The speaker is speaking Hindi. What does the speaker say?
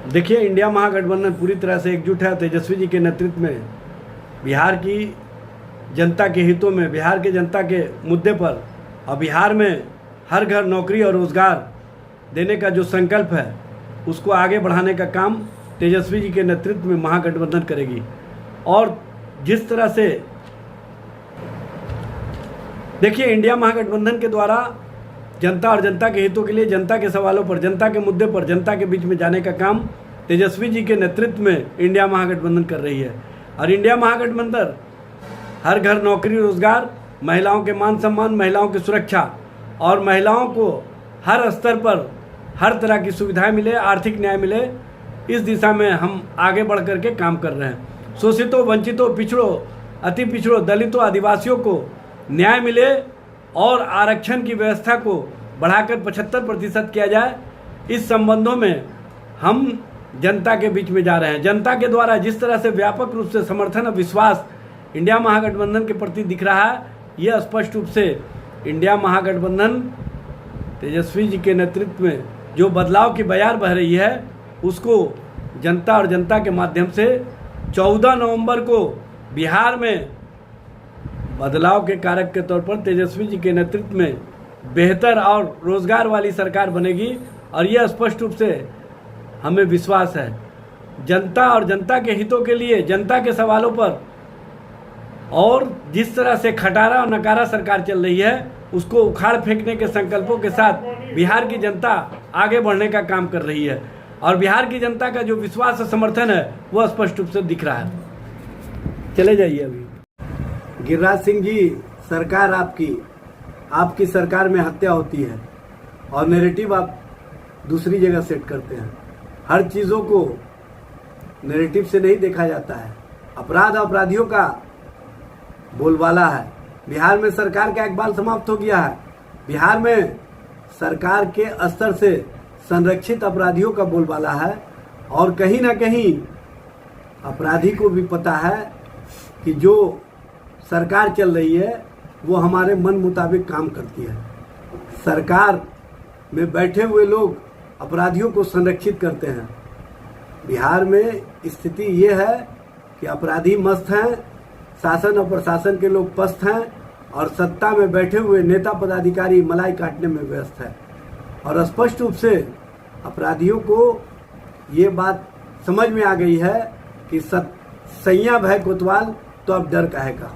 देखिए, इंडिया महागठबंधन पूरी तरह से एकजुट है। तेजस्वी जी के नेतृत्व में बिहार की जनता के हितों में, बिहार के जनता के मुद्दे पर और बिहार में हर घर नौकरी और रोज़गार देने का जो संकल्प है उसको आगे बढ़ाने का काम तेजस्वी जी के नेतृत्व में महागठबंधन करेगी। और जिस तरह से देखिए, इंडिया महागठबंधन के द्वारा जनता और जनता के हितों के लिए, जनता के सवालों पर, जनता के मुद्दे पर जनता के बीच में जाने का काम तेजस्वी जी के नेतृत्व में इंडिया महागठबंधन कर रही है। और इंडिया महागठबंधन हर घर नौकरी रोजगार, महिलाओं के मान सम्मान, महिलाओं की सुरक्षा और महिलाओं को हर स्तर पर हर तरह की सुविधाएं मिले, आर्थिक न्याय मिले, इस दिशा में हम आगे बढ़ कर के काम कर रहे हैं। शोषितों, वंचितों, पिछड़ों, अति पिछड़ों, दलितों, आदिवासियों को न्याय मिले और आरक्षण की व्यवस्था को बढ़ाकर 75% किया जाए, इस संबंधों में हम जनता के बीच में जा रहे हैं। जनता के द्वारा जिस तरह से व्यापक रूप से समर्थन और विश्वास इंडिया महागठबंधन के प्रति दिख रहा है, यह स्पष्ट रूप से इंडिया महागठबंधन तेजस्वी जी के नेतृत्व में जो बदलाव की बयार बह रही है उसको जनता और जनता के माध्यम से 14 नवंबर को बिहार में बदलाव के कारक के तौर पर तेजस्वी जी के नेतृत्व में बेहतर और रोजगार वाली सरकार बनेगी। और यह स्पष्ट रूप से हमें विश्वास है। जनता और जनता के हितों के लिए, जनता के सवालों पर और जिस तरह से खटारा और नकारा सरकार चल रही है उसको उखाड़ फेंकने के संकल्पों के साथ बिहार की जनता आगे बढ़ने का काम कर रही है। और बिहार की जनता का जो विश्वास और समर्थन है वह स्पष्ट रूप से दिख रहा है। चले जाइए अभी। गिरिराज सिंह जी, सरकार आपकी सरकार में हत्या होती है और नैरेटिव आप दूसरी जगह सेट करते हैं। हर चीज़ों को नैरेटिव से नहीं देखा जाता है। अपराध अपराधियों का बोलबाला है। बिहार में सरकार का इकबाल समाप्त हो गया है। बिहार में सरकार के स्तर से संरक्षित अपराधियों का बोलबाला है। और कहीं ना कहीं अपराधी को भी पता है कि जो सरकार चल रही है वो हमारे मन मुताबिक काम करती है। सरकार में बैठे हुए लोग अपराधियों को संरक्षित करते हैं। बिहार में स्थिति ये है कि अपराधी मस्त हैं, शासन और प्रशासन के लोग पस्त हैं और सत्ता में बैठे हुए नेता पदाधिकारी मलाई काटने में व्यस्त है। और स्पष्ट रूप से अपराधियों को ये बात समझ में आ गई है कि सैया भय कोतवाल तो अब डर काहे का।